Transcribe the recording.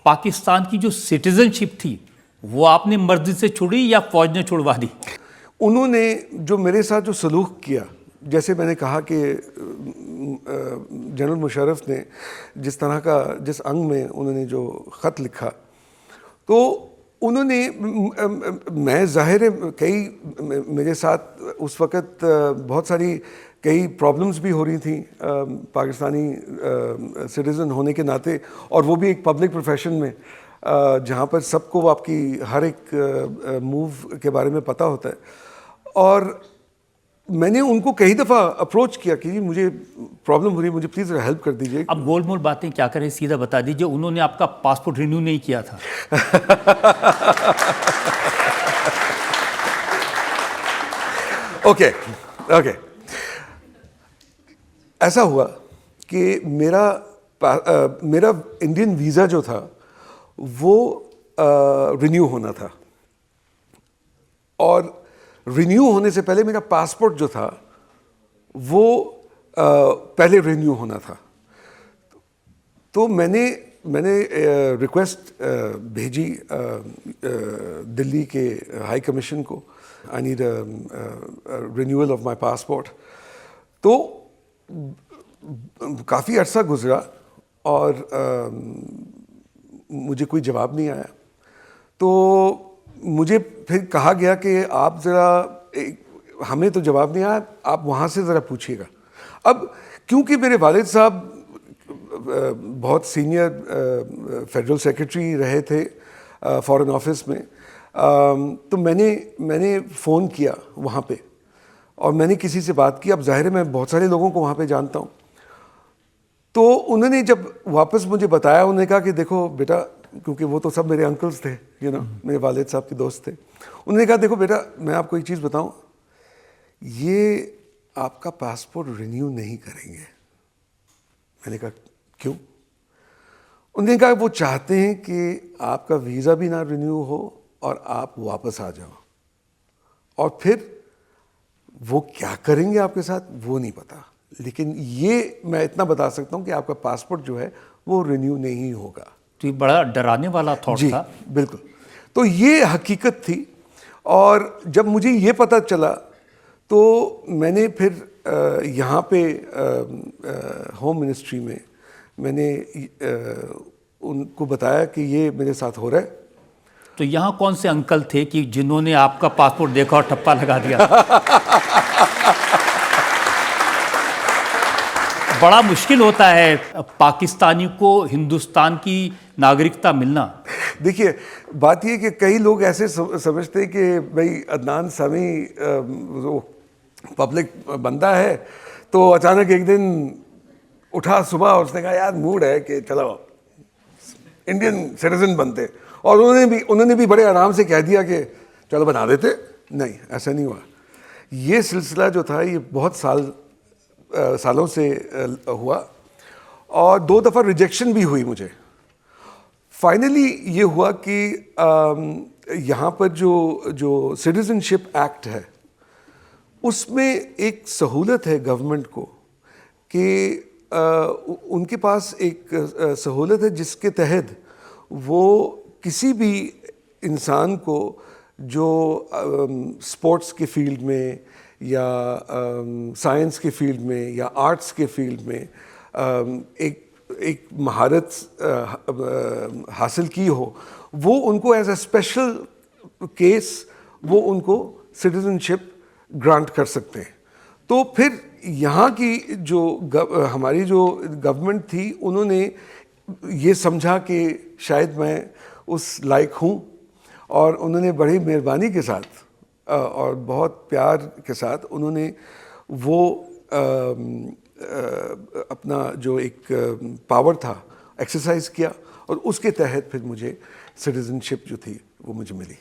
پاکستان کی جو سٹیزن شپ تھی وہ آپ نے مرضی سے چھوڑی یا فوج نے چھڑوا دی؟ انہوں نے جو میرے ساتھ جو سلوک کیا، جیسے میں نے کہا کہ جنرل مشرف نے جس طرح کا جس انگ میں انہوں نے جو خط لکھا، تو انہوں نے میں ظاہر ہے کئی میرے ساتھ اس وقت بہت ساری کئی پرابلمز بھی ہو رہی تھیں پاکستانی سٹیزن ہونے کے ناطے، اور وہ بھی ایک پبلک پروفیشن میں جہاں پر سب کو آپ کی ہر ایک موو کے بارے میں پتہ ہوتا ہے. اور میں نے ان کو کئی دفعہ اپروچ کیا کہ مجھے پرابلم ہو رہی ہے، مجھے پلیز ہیلپ کر دیجیے. اب گول مول باتیں کیا کریں، سیدھا بتا دیجیے انہوں نے آپ کا پاسپورٹ رینیو نہیں کیا تھا. اوکے ایسا ہوا کہ میرا انڈین ویزا جو تھا وہ رینیو ہونا تھا، اور رینیو ہونے سے پہلے میرا پاسپورٹ جو تھا وہ پہلے رینیو ہونا تھا. تو میں نے ریکویسٹ بھیجی دلی کے ہائی کمیشن کو، I need renewal of my passport. تو کافی عرصہ گزرا اور مجھے کوئی جواب نہیں آیا. تو مجھے پھر کہا گیا کہ آپ ذرا، ہمیں تو جواب نہیں آیا، آپ وہاں سے ذرا پوچھیے گا. اب کیونکہ میرے والد صاحب بہت سینئر فیڈرل سیکرٹری رہے تھے فارن آفس میں، تو میں نے فون کیا وہاں پہ اور میں نے کسی سے بات کی. اب ظاہر ہے میں بہت سارے لوگوں کو وہاں پہ جانتا ہوں. تو انہوں نے جب واپس مجھے بتایا، انہوں نے کہا کہ دیکھو بیٹا، کیونکہ وہ تو سب میرے انکلز تھے، میرے والد صاحب کے دوست تھے. انہوں نے کہا دیکھو بیٹا، میں آپ کو ایک چیز بتاؤں، یہ آپ کا پاسپورٹ رینیو نہیں کریں گے. میں نے کہا کیوں؟ انہوں نے کہا وہ چاہتے ہیں کہ آپ کا ویزا بھی نہ رینیو ہو اور آپ واپس آ جاؤ، اور پھر وہ کیا کریں گے آپ کے ساتھ وہ نہیں پتا، لیکن یہ میں اتنا بتا سکتا ہوں کہ آپ کا پاسپورٹ جو ہے وہ رینیو نہیں ہوگا. تو یہ بڑا ڈرانے والا تھاٹ جی تھا. بالکل. تو یہ حقیقت تھی، اور جب مجھے یہ پتہ چلا تو میں نے پھر یہاں پہ ہوم منسٹری میں نے ان کو بتایا کہ یہ میرے ساتھ ہو رہا ہے. تو یہاں کون سے انکل تھے کہ جنہوں نے آپ کا پاسپورٹ دیکھا اور ٹھپا لگا دیا؟ بڑا مشکل ہوتا ہے پاکستانی کو ہندوستان کی ناگرکتا ملنا. دیکھیے بات یہ کہ کئی لوگ ایسے سمجھتے کہ بھائی عدنان سامی وہ پبلک بندہ ہے، تو اچانک ایک دن اٹھا صبح اور اس نے کہا یار موڈ ہے کہ چلو انڈین سٹیزن بنتے، اور انہوں نے بھی بڑے آرام سے کہہ دیا کہ چلو بنا دیتے. نہیں، ایسا نہیں ہوا. یہ سلسلہ جو تھا یہ بہت سالوں سے ہوا، اور 2 دفعہ ریجیکشن بھی ہوئی مجھے. فائنلی یہ ہوا کہ یہاں پر جو سٹیزن شپ ایکٹ ہے اس میں ایک سہولت ہے گورنمنٹ کو کہ ان کے پاس ایک سہولت ہے جس کے تحت وہ کسی بھی انسان کو جو اسپورٹس کے فیلڈ میں یا سائنس کے فیلڈ میں یا آرٹس کے فیلڈ میں ایک مہارت حاصل کی ہو، وہ ان کو ایز اے اسپیشل کیس وہ ان کو سٹیزن شپ گرانٹ کر سکتے ہیں. تو پھر یہاں کی جو ہماری جو گورنمنٹ تھی، انہوں نے یہ سمجھا کہ شاید میں اس لائق ہوں، اور انہوں نے بڑی مہربانی کے ساتھ اور بہت پیار کے ساتھ انہوں نے وہ اپنا جو ایک پاور تھا ایکسرسائز کیا، اور اس کے تحت پھر مجھے سٹیزن شپ جو تھی وہ مجھے ملی.